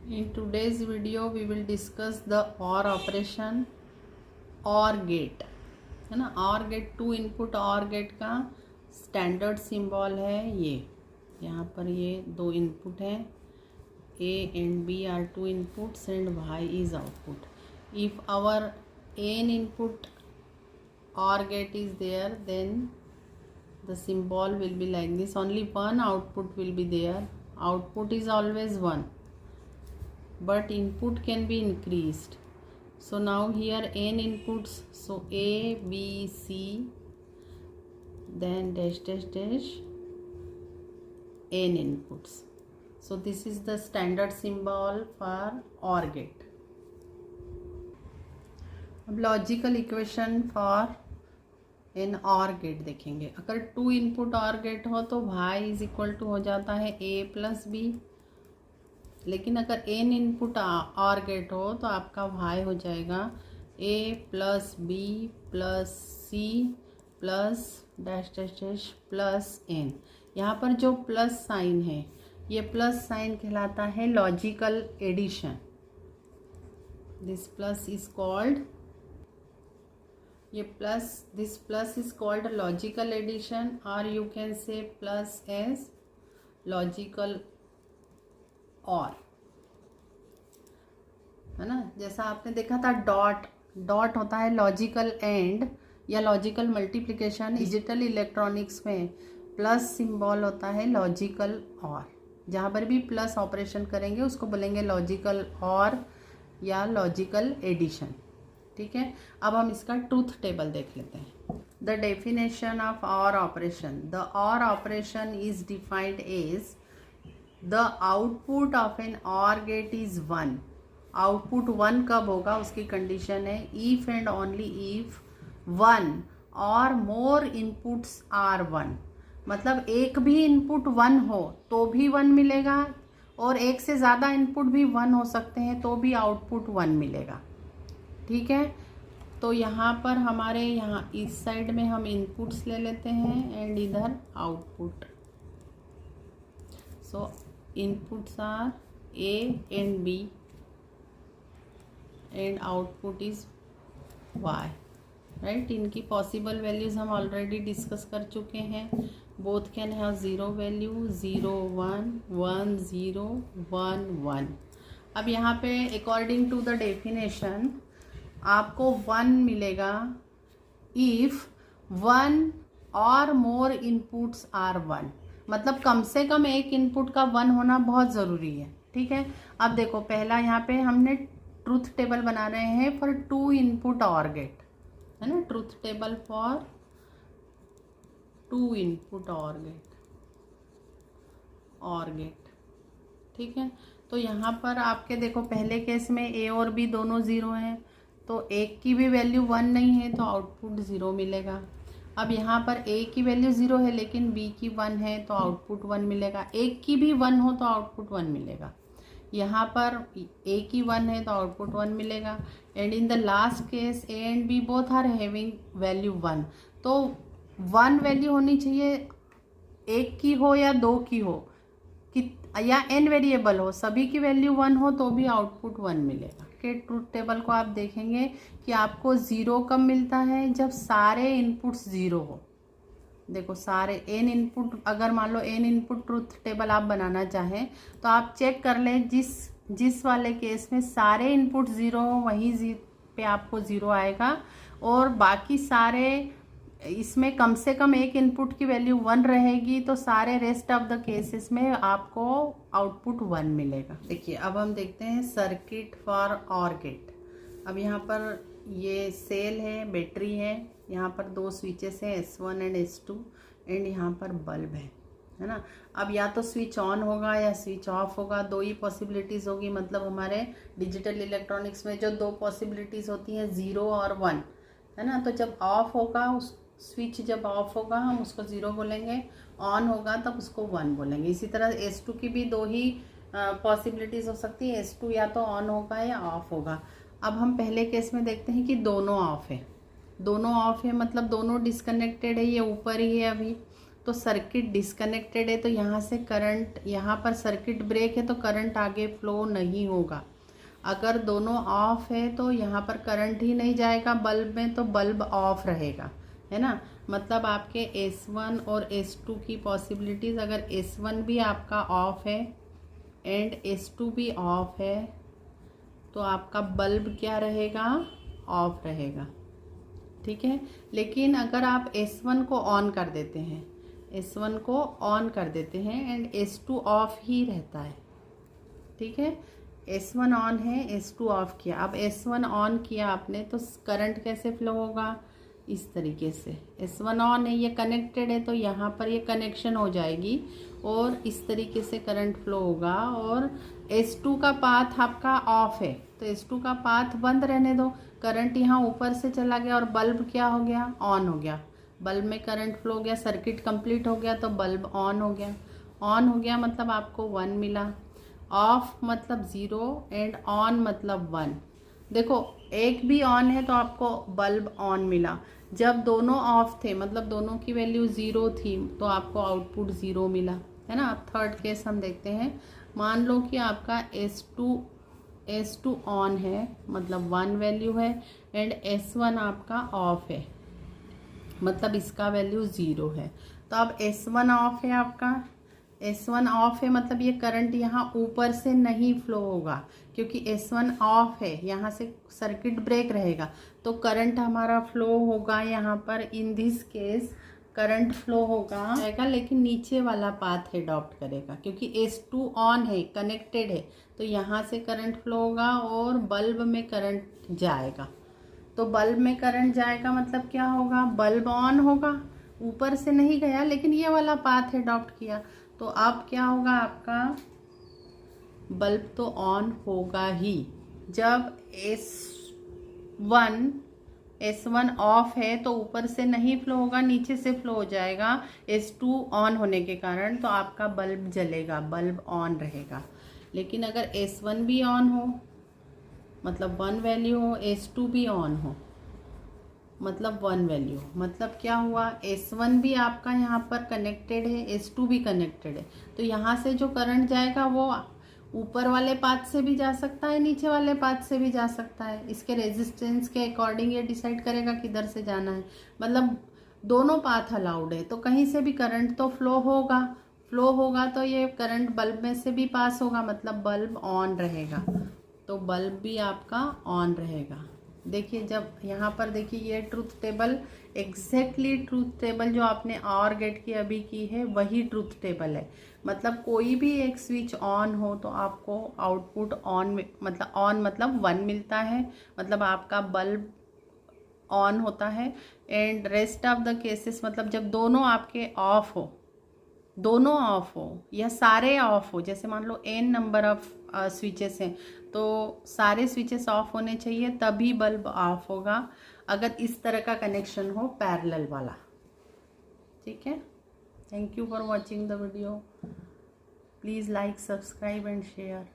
In today's video we will discuss the OR operation OR gate, है ना। OR gate two input OR gate का standard symbol है ये। यहाँ पर ये दो इनपुट हैं, A and B are two inputs and Y is output. If our n input OR gate is there, then the symbol will be like this. Only one output will be there. Output is always one, but input can be increased. So now here n inputs, so A, B, C, then dash dash dash n inputs. So this is the standard symbol for OR gate. अब logical equation for an OR gate देखेंगे। अगर to input OR gate हो तो y is equal to हो जाता है a plus B, लेकिन अगर n इनपुट OR गेट हो तो आपका y हो जाएगा a plus B plus C plus dash dash dash plus n। यहाँ पर जो प्लस साइन है, ये प्लस साइन कहलाता है logical addition. This plus is called, ये plus, this plus is called logical addition, और you can say plus as logical or, है ना। जैसा आपने देखा था डॉट, डॉट होता है लॉजिकल एंड या लॉजिकल मल्टीप्लिकेशन। डिजिटल इलेक्ट्रॉनिक्स में प्लस सिंबल होता है लॉजिकल और। जहाँ पर भी प्लस ऑपरेशन करेंगे उसको बोलेंगे लॉजिकल और या लॉजिकल एडिशन, ठीक है। अब हम इसका ट्रूथ टेबल देख लेते हैं। The definition of OR operation, the OR operation is defined as the output of an OR gate is 1। Output 1 कब होगा उसकी कंडीशन है इफ एंड ओनली इफ 1 और मोर इनपुट्स आर 1। मतलब एक भी इनपुट 1 हो तो भी 1 मिलेगा, और एक से ज़्यादा इनपुट भी 1 हो सकते हैं तो भी आउटपुट 1 मिलेगा, ठीक है। तो यहाँ पर हमारे यहाँ इस साइड में हम इनपुट्स ले लेते हैं एंड इधर output. So inputs are A and B and output is Y, right. इनकी पॉसिबल वैल्यूज हम ऑलरेडी डिस्कस कर चुके हैं। Both can have 0 value, 0 1 1 0 1 1। अब यहाँ पे अकॉर्डिंग टू द डेफिनेशन आपको 1 मिलेगा इफ 1 और मोर इनपुट्स आर 1। मतलब कम से कम एक इनपुट का 1 होना बहुत ज़रूरी है, ठीक है। अब देखो पहला यहाँ पे हमने ट्रूथ टेबल बना रहे हैं for two input OR gate, है ना। Truth table for two input OR gate, ठीक है। तो यहाँ पर आपके देखो पहले केस में A और B दोनों 0 हैं, तो एक की भी वैल्यू 1 नहीं है तो आउटपुट 0 मिलेगा। अब यहाँ पर A की वैल्यू 0 है लेकिन B की 1 है तो आउटपुट 1 मिलेगा। एक की भी 1 हो तो आउटपुट 1 मिलेगा। यहाँ पर A की 1 है तो आउटपुट 1 मिलेगा। And in the last case A and B both are having value 1, तो 1 वैल्यू होनी चाहिए, एक की हो या 2 की हो कि या n वेरिएबल हो, सभी की वैल्यू 1 हो तो भी आउटपुट 1 मिलेगा। के ट्रूथ टेबल को आप देखेंगे कि आपको 0 कब मिलता है, जब सारे इनपुट्स 0 हो। देखो सारे n इनपुट, अगर मान लो n इनपुट ट्रूथ टेबल आप बनाना चाहें तो आप चेक कर लें जिस वाले केस में सारे इनपुट 0 हो वहीं पे आपको 0 आएगा, और बाकी सारे इसमें कम से कम एक इनपुट की वैल्यू 1 रहेगी, तो सारे रेस्ट ऑफ द केसेस में आपको आउटपुट 1 मिलेगा। देखिए अब हम देखते हैं सर्किट फॉर OR गेट। अब यहाँ पर ये सेल है, बैटरी है, यहाँ पर 2 स्विचेस हैं S1 एंड S2, एंड यहाँ पर बल्ब है ना। अब या तो स्विच ऑन होगा या स्विच ऑफ होगा, 2 ही पॉसिबिलिटीज़ होगी। मतलब हमारे डिजिटल इलेक्ट्रॉनिक्स में जो 2 पॉसिबिलिटीज़ होती हैं 0 और 1, है ना। तो जब ऑफ होगा, उस स्विच जब ऑफ होगा हम उसको 0 बोलेंगे, ऑन होगा तब उसको 1 बोलेंगे। इसी तरह S2 की भी 2 ही पॉसिबिलिटीज़ हो सकती है, S2 या तो ऑन होगा या ऑफ होगा। अब हम पहले केस में देखते हैं कि दोनों ऑफ है, दोनों ऑफ है मतलब दोनों डिस्कनेक्टेड है, ये ऊपर ही है अभी, तो सर्किट डिस्कनेक्टेड है, तो यहाँ से करंट, यहाँ पर सर्किट ब्रेक है तो करंट आगे फ्लो नहीं होगा। अगर दोनों ऑफ है तो यहाँ पर करंट ही नहीं जाएगा बल्ब में, तो बल्ब ऑफ रहेगा, है ना। मतलब आपके S1 और S2 की पॉसिबिलिटीज़, अगर S1 भी आपका ऑफ है एंड S2 भी ऑफ है तो आपका बल्ब क्या रहेगा, ऑफ रहेगा, ठीक है। लेकिन अगर आप S1 को ऑन कर देते हैं, S1 को ऑन कर देते हैं एंड S2 ऑफ ही रहता है, ठीक है। S1 ऑन है, S2 ऑफ किया, अब S1 ऑन किया आपने तो करंट कैसे फ्लो होगा, इस तरीके से। S1 ऑन है, ये कनेक्टेड है, तो यहाँ पर ये कनेक्शन हो जाएगी और इस तरीके से करंट फ्लो होगा। और S2 का पाथ आपका ऑफ है तो S2 का पाथ बंद रहने दो, करंट यहाँ ऊपर से चला गया और बल्ब क्या हो गया, ऑन हो गया। बल्ब में करंट फ्लो हो गया, सर्किट कंप्लीट हो गया तो बल्ब ऑन हो गया। ऑन हो गया मतलब आपको 1 मिला। ऑफ मतलब 0 एंड ऑन मतलब 1। देखो एक भी ऑन है तो आपको बल्ब ऑन मिला, जब दोनों ऑफ थे मतलब दोनों की वैल्यू 0 थी तो आपको आउटपुट 0 मिला, है ना। अब थर्ड केस हम देखते हैं। मान लो कि आपका S2 ऑन है मतलब 1 वैल्यू है एंड S1 आपका ऑफ है मतलब इसका वैल्यू 0 है। तो अब S1 ऑफ है, आपका S1 ऑफ है मतलब ये करंट यहाँ ऊपर से नहीं फ्लो होगा, क्योंकि S1 ऑफ है, यहाँ से सर्किट ब्रेक रहेगा तो करंट हमारा फ्लो होगा यहाँ पर। In this case current flow होगा लेकिन नीचे वाला पाथ अडॉप्ट करेगा, क्योंकि S2 ऑन है, कनेक्टेड है, तो यहाँ से करंट फ्लो होगा और बल्ब में करंट जाएगा। तो बल्ब में करंट जाएगा मतलब क्या होगा, बल्ब ऑन होगा, ऊपर से नहीं गया लेकिन ये वाला पाथ अडॉप्ट किया, तो अब क्या होगा, आपका बल्ब तो ऑन होगा ही। जब S1 ऑफ है तो ऊपर से नहीं फ्लो होगा, नीचे से फ्लो हो जाएगा S2 ऑन होने के कारण, तो आपका बल्ब जलेगा, बल्ब ऑन रहेगा। लेकिन अगर S1 भी ऑन हो मतलब 1 वैल्यू हो, S2 भी ऑन हो मतलब 1 वैल्यू, मतलब क्या हुआ, S1 भी आपका यहाँ पर कनेक्टेड है, S2 भी कनेक्टेड है, तो यहाँ से जो करंट जाएगा वो ऊपर वाले पाथ से भी जा सकता है, नीचे वाले पाथ से भी जा सकता है। इसके रेजिस्टेंस के अकॉर्डिंग ये डिसाइड करेगा किधर से जाना है। मतलब दोनों पाथ अलाउड है, तो कहीं से भी करंट तो फ्लो होगा तो ये करंट बल्ब में से भी पास होगा मतलब बल्ब ऑन रहेगा, तो बल्ब भी आपका ऑन रहेगा। देखिए जब यहाँ पर देखिए ये truth table, exactly truth table जो आपने और गेट की अभी की है वही ट्रूथ टेबल है। मतलब कोई भी एक स्विच ऑन हो तो आपको आउटपुट ऑन मतलब 1 मिलता है, मतलब आपका बल्ब ऑन होता है। And rest of the cases मतलब जब दोनों आपके ऑफ हो या सारे ऑफ हो, जैसे मान लो n नंबर ऑफ स्विचेस हैं तो सारे स्विचेस ऑफ होने चाहिए तभी बल्ब ऑफ होगा, अगर इस तरह का कनेक्शन हो पैरेलल वाला, ठीक है। Thank you for watching the video, please like, subscribe and share.